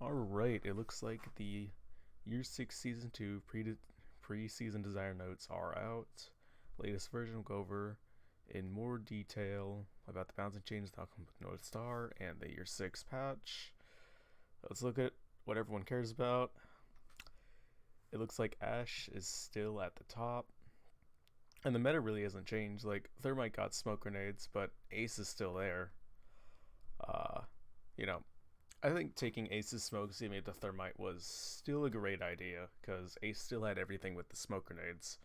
Alright, it looks like the Year 6 Season 2 pre-season designer notes are out. Latest version will go over in more detail about the balancing changes that come with North Star and the Year 6 patch. Let's look at what everyone cares about. It looks like Ash is still at the top. And the meta really hasn't changed. Like, Thermite got smoke grenades, but Ace is still there. Uh, you know, I think taking Ace's smoke CMA to Thermite was still a great idea because Ace still had everything with the smoke grenades.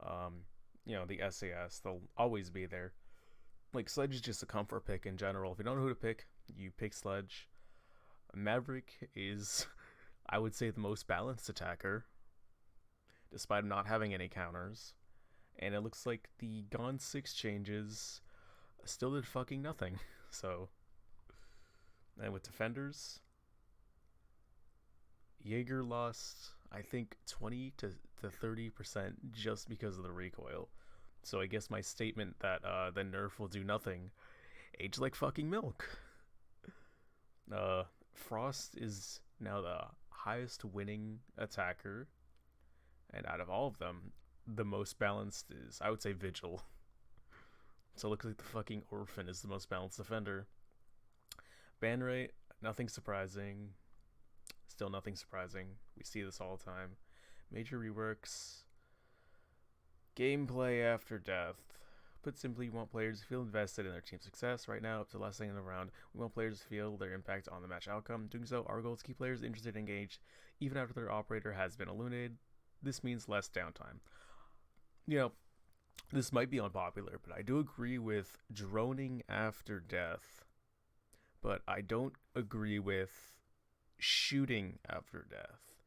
Um, the SAS, they'll always be there. Like, Sledge is just a comfort pick in general. If you don't know who to pick, you pick Sledge. Maverick is, I would say, the most balanced attacker, despite not having any counters. And it looks like the Gone 6 changes still did fucking nothing. So, and with defenders, Jaeger lost, I think, 20 to 30% just because of the recoil. So I guess my statement that the nerf will do nothing aged like fucking milk. Frost is now the highest winning attacker, and out of all of them, the most balanced is, I would say, Vigil. So it looks like the fucking Orphan is the most balanced defender. Ban rate, nothing surprising. Still nothing surprising. We see this all the time. Major reworks. Gameplay after death. Put simply, we want players to feel invested in their team's success. Right now, up to the last second of the round, we want players to feel their impact on the match outcome. Doing so, our goal is to keep players interested and engaged, even after their operator has been eliminated. This means less downtime. This might be unpopular, but I do agree with droning after death. But I don't agree with shooting after death.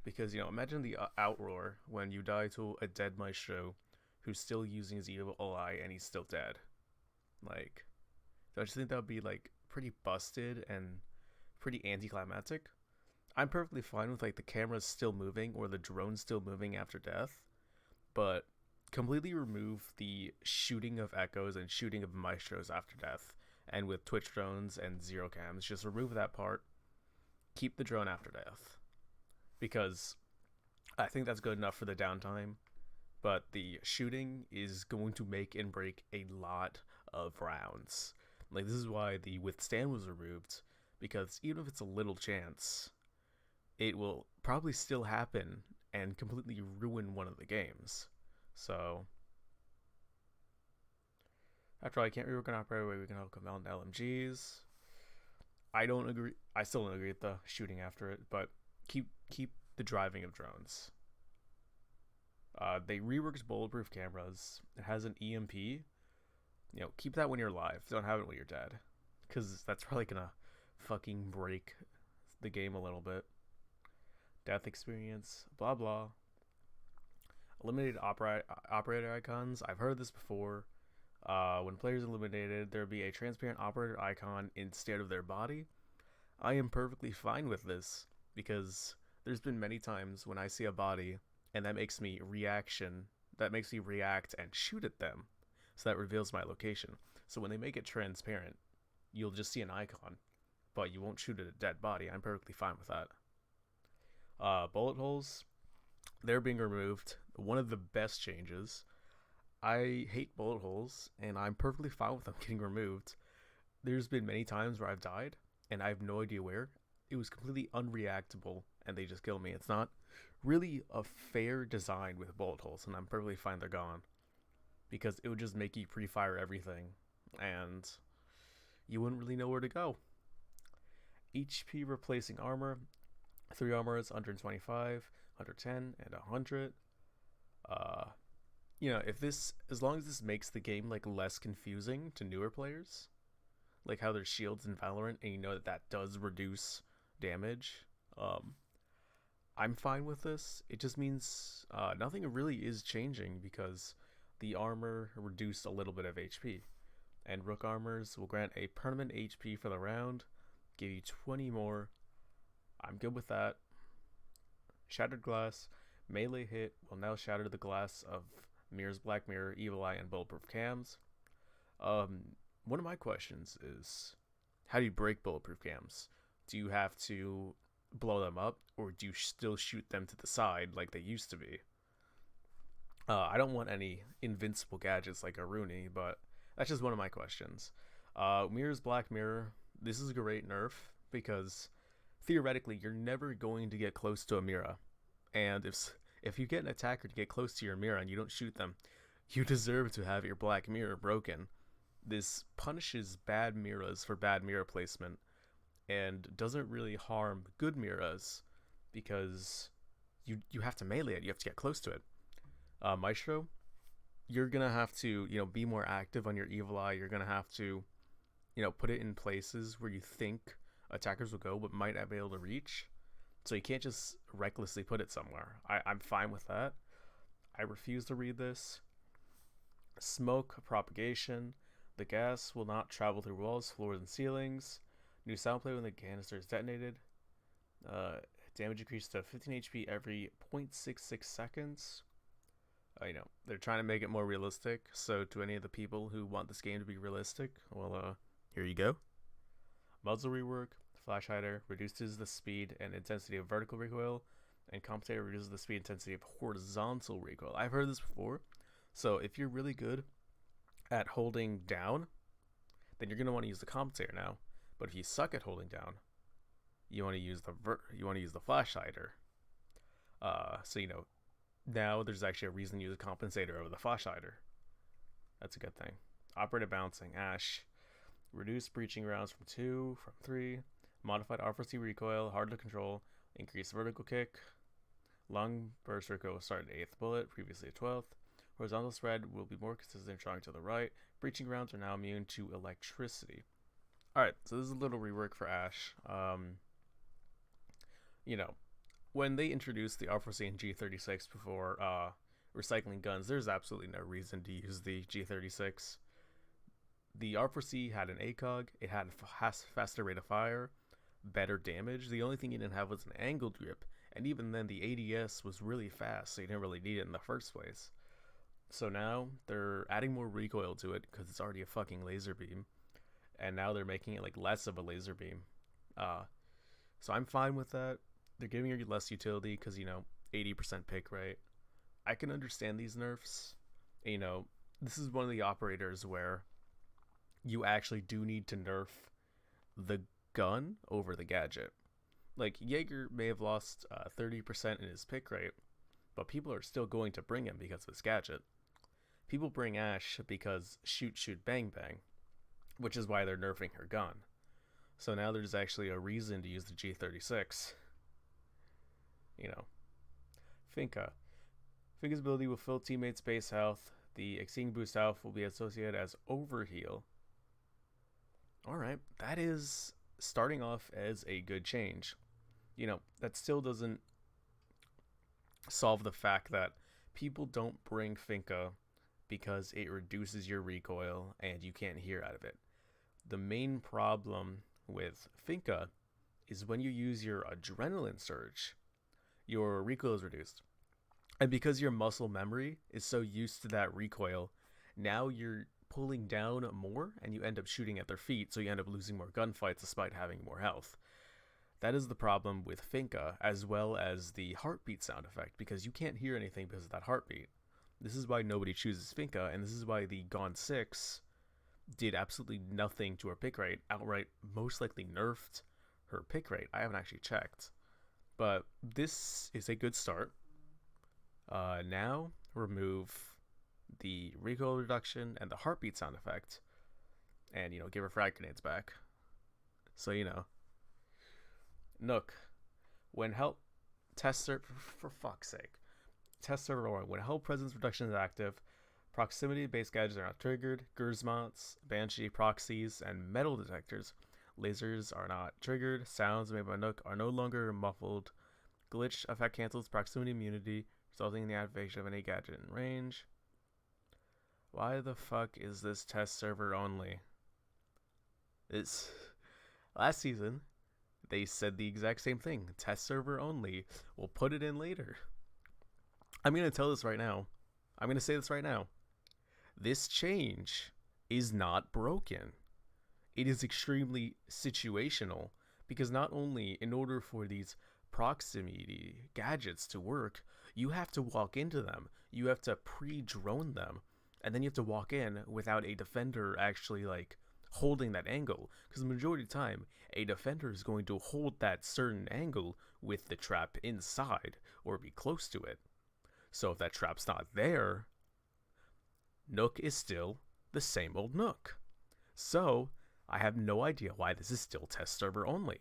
Because, imagine the outroar when you die to a dead maestro who's still using his evil eye and he's still dead. Like, don't you think that would be, like, pretty busted and pretty anticlimactic? I'm perfectly fine with, like, the camera's still moving or the drone's still moving after death, but completely remove the shooting of echoes and shooting of maestros after death. And with Twitch drones and zero cams, just remove that part. Keep the drone after death. Because I think that's good enough for the downtime. But the shooting is going to make and break a lot of rounds. Like, this is why the withstand was removed. Because even if it's a little chance, it will probably still happen and completely ruin one of the games. So, after all, I can't rework an operator way we can help come out in LMGs. I don't agree. I still don't agree with the shooting after it, but keep the driving of drones. They reworked bulletproof cameras. It has an EMP. Keep that when you're alive. Don't have it when you're dead, because that's probably gonna fucking break the game a little bit. Death experience. Blah blah. Eliminated operator icons. I've heard this before. When players eliminated, there would be a transparent operator icon instead of their body. I am perfectly fine with this because there's been many times when I see a body and that makes me react and shoot at them. So that reveals my location. So when they make it transparent, you'll just see an icon, but you won't shoot at a dead body. I'm perfectly fine with that. Bullet holes, they're being removed. One of the best changes. I hate bullet holes, and I'm perfectly fine with them getting removed. There's been many times where I've died, and I have no idea where. It was completely unreactable, and they just killed me. It's not really a fair design with bullet holes, and I'm perfectly fine they're gone. Because it would just make you pre-fire everything, and you wouldn't really know where to go. HP replacing armor. 3 armors, 125, 110, and 100. As long as this makes the game like less confusing to newer players, like how there's shields in Valorant, and that does reduce damage, I'm fine with this. It just means nothing really is changing because the armor reduced a little bit of HP, and Rook armors will grant a permanent HP for the round, give you 20 more. I'm good with that. Shattered glass. Melee hit will now shatter the glass of Mirror's Black Mirror, Evil Eye, and Bulletproof cams. One of my questions is, how do you break bulletproof cams? Do you have to blow them up, or do you still shoot them to the side like they used to be? I don't want any invincible gadgets like a Rooney, but that's just one of my questions. Mirror's Black Mirror. This is a great nerf because theoretically you're never going to get close to a Mira, and if you get an attacker to get close to your Mira and you don't shoot them, you deserve to have your Black Mirror broken. This punishes bad Miras for bad Mira placement and doesn't really harm good Miras because you have to melee it. You have to get close to it. Maestro, you're gonna have to be more active on your evil eye. You're gonna have to put it in places where you think attackers will go but might not be able to reach. So you can't just recklessly put it somewhere. I'm fine with that. I refuse to read this. Smoke propagation. The gas will not travel through walls, floors, and ceilings. New sound play when the canister is detonated. Damage increased to 15 HP every 0.66 seconds. They're trying to make it more realistic. So to any of the people who want this game to be realistic, well, here you go. Muzzle rework. Flash hider reduces the speed and intensity of vertical recoil, and compensator reduces the speed and intensity of horizontal recoil. I've heard this before. So if you're really good at holding down, then you're gonna want to use the compensator now. But if you suck at holding down, you want to use the flash hider. So now there's actually a reason to use a compensator over the flash hider. That's a good thing. Operator bouncing. Ash. Reduce breaching rounds from 2, from 3. Modified R4C recoil, hard to control. Increased vertical kick. Long burst recoil will start at 8th bullet, previously at 12th. Horizontal spread will be more consistent, trying to the right. Breaching rounds are now immune to electricity. Alright, so this is a little rework for Ash. When they introduced the R4C and G36 before recycling guns, there's absolutely no reason to use the G36. The R4C had an ACOG, it had a faster rate of fire, better damage. The only thing you didn't have was an angled grip, and even then the ADS was really fast, so you didn't really need it in the first place. So now they're adding more recoil to it because it's already a fucking laser beam, and now they're making it like less of a laser beam. So I'm fine with that. They're giving you less utility because 80% pick rate. I can understand these nerfs. This is one of the operators where you actually do need to nerf the gun over the gadget. Like Jaeger may have lost 30% in his pick rate, but people are still going to bring him because of his gadget. People bring Ash because shoot, shoot, bang, bang, which is why they're nerfing her gun. So now there's actually a reason to use the G36. Finka. Finka's ability will fill teammates' base health. The exceeding boost health will be associated as overheal. Alright, that is starting off as a good change. That still doesn't solve the fact that people don't bring Finka because it reduces your recoil and you can't hear out of it. The main problem with Finka is when you use your adrenaline surge, your recoil is reduced. And because your muscle memory is so used to that recoil, now you're pulling down more and you end up shooting at their feet, so you end up losing more gunfights despite having more health. That is the problem with Finka, as well as the heartbeat sound effect, because you can't hear anything because of that heartbeat. This is why nobody chooses Finka, and this is why the Gone 6 did absolutely nothing to her pick rate, outright most likely nerfed her pick rate. I haven't actually checked. But this is a good start. Now, remove the recoil reduction and the heartbeat sound effect, and, give her frag grenades back. So, Nook. When help test server, for fuck's sake. Test server 1. When help presence reduction is active, proximity-based gadgets are not triggered. Gersmounts, Banshee, proxies, and metal detectors. Lasers are not triggered. Sounds made by Nook are no longer muffled. Glitch effect cancels proximity immunity, resulting in the activation of any gadget in range. Why the fuck is this test server only? It's last season they said the exact same thing. Test server only. We'll put it in later. I'm going to tell this right now. I'm going to say this right now. This change is not broken. It is extremely situational Because not only, in order for these proximity gadgets to work, you have to walk into them, you have to pre-drone them, and then you have to walk in without a defender actually like holding that angle. Because the majority of the time, a defender is going to hold that certain angle with the trap inside or be close to it. So if that trap's not there, Nook is still the same old Nook. So I have no idea why this is still test server only.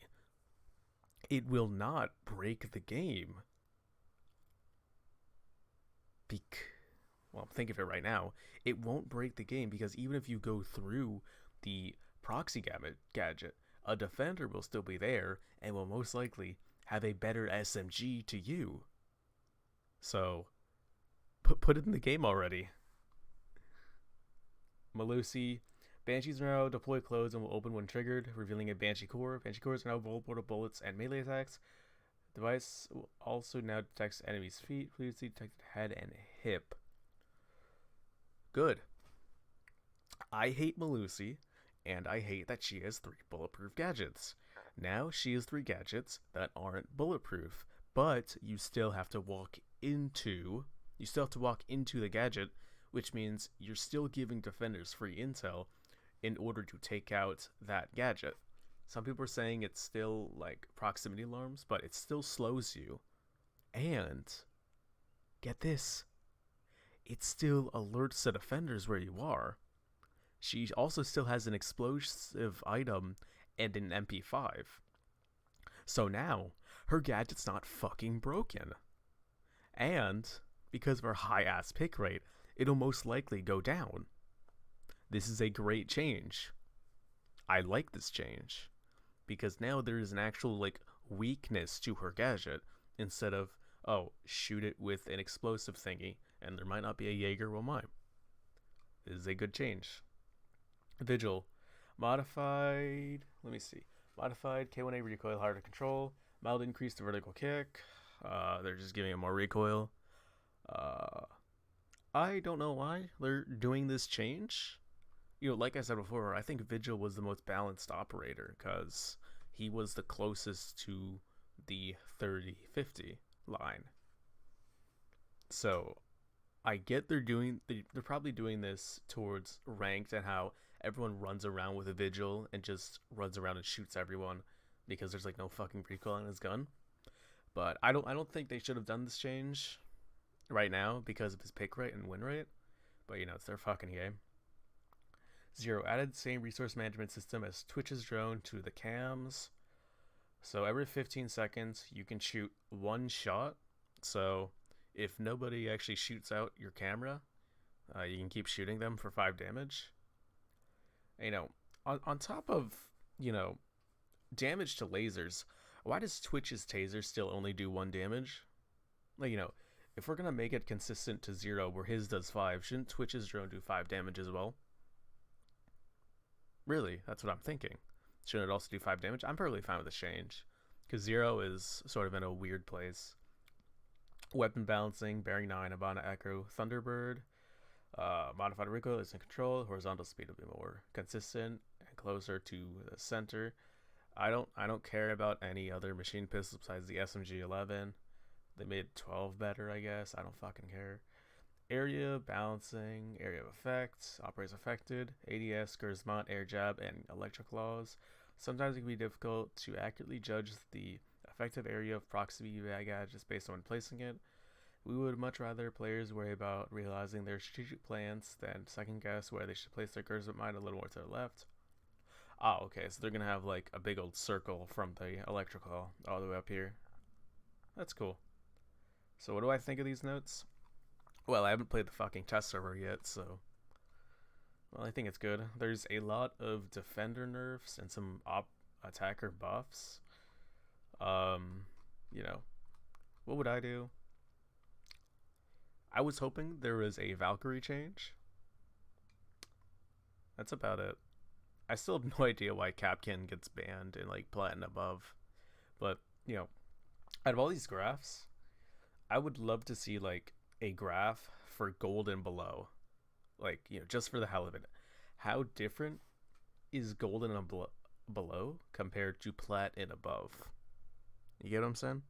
It will not break the game. Well, I'm thinking of it right now. It won't break the game because even if you go through the proxy gadget, a defender will still be there and will most likely have a better SMG to you. So, put it in the game already. Malusi, Banshees are now deploy closed and will open when triggered, revealing a Banshee core. Banshee cores are now vulnerable to bullets and melee attacks. Device also now detects enemies' feet. Previously detected head and hip. Good. I hate Malusi, and I hate that she has 3 bulletproof gadgets. Now she has 3 gadgets that aren't bulletproof, but you still have to walk into the gadget, which means you're still giving defenders free intel in order to take out that gadget. Some people are saying it's still like proximity alarms, but it still slows you. And get this, it still alerts the defenders where you are. She also still has an explosive item and an MP5. So now, her gadget's not fucking broken. And, because of her high-ass pick rate, it'll most likely go down. This is a great change. I like this change. Because now there is an actual, like, weakness to her gadget, instead of, oh, shoot it with an explosive thingy, and there might not be a Jaeger will mine. This is a good change. Vigil. Modified, let me see. Modified K1A recoil, harder to control. Mild increase to vertical kick. They're just giving it more recoil. I don't know why they're doing this change. You know, like I said before, I think Vigil was the most balanced operator because he was the closest to the 30-50 line. So I get they're probably doing this towards ranked and how everyone runs around with a Vigil and just runs around and shoots everyone because there's like no fucking recoil on his gun. But I don't think they should have done this change right now because of his pick rate and win rate. But you know, it's their fucking game. Zero added same resource management system as Twitch's drone to the cams. So every 15 seconds you can shoot 1 shot. So if nobody actually shoots out your camera, you can keep shooting them for 5 damage. You know, on top of, you know, damage to lasers, why does Twitch's taser still only do 1 damage? Like, you know, if we're gonna make it consistent to 0 where his does 5, shouldn't Twitch's drone do 5 damage as well? Really, that's what I'm thinking. Shouldn't it also do 5 damage? I'm perfectly fine with this change, because 0 is sort of in a weird place. Weapon balancing, bearing 9, Habana Echo, Thunderbird. Modified recoil is in control. Horizontal speed will be more consistent and closer to the center. I don't care about any other machine pistol besides the SMG-11. They made 12 better, I guess. I don't fucking care. Area balancing, area of effect, operates affected, ADS, Gersmont, air jab, and electric laws. Sometimes it can be difficult to accurately judge the effective area of proximity gadgets based on placing it. We would much rather players worry about realizing their strategic plans than second guess where they should place their Gersmont mine a little more to the left. Oh, okay, so they're gonna have like a big old circle from the electrical all the way up here. That's cool. So what do I think of these notes? Well, I haven't played the fucking test server yet, so... Well, I think it's good. There's a lot of defender nerfs and some attacker buffs. You know, what would I do? I was hoping there was a Valkyrie change. That's about it. I still have no idea why Capkin gets banned in, like, Platinum above. But, you know, out of all these graphs, I would love to see, like, a graph for gold and below, like, you know, just for the hell of it. How different is golden and below compared to plat and above. You get what I'm saying?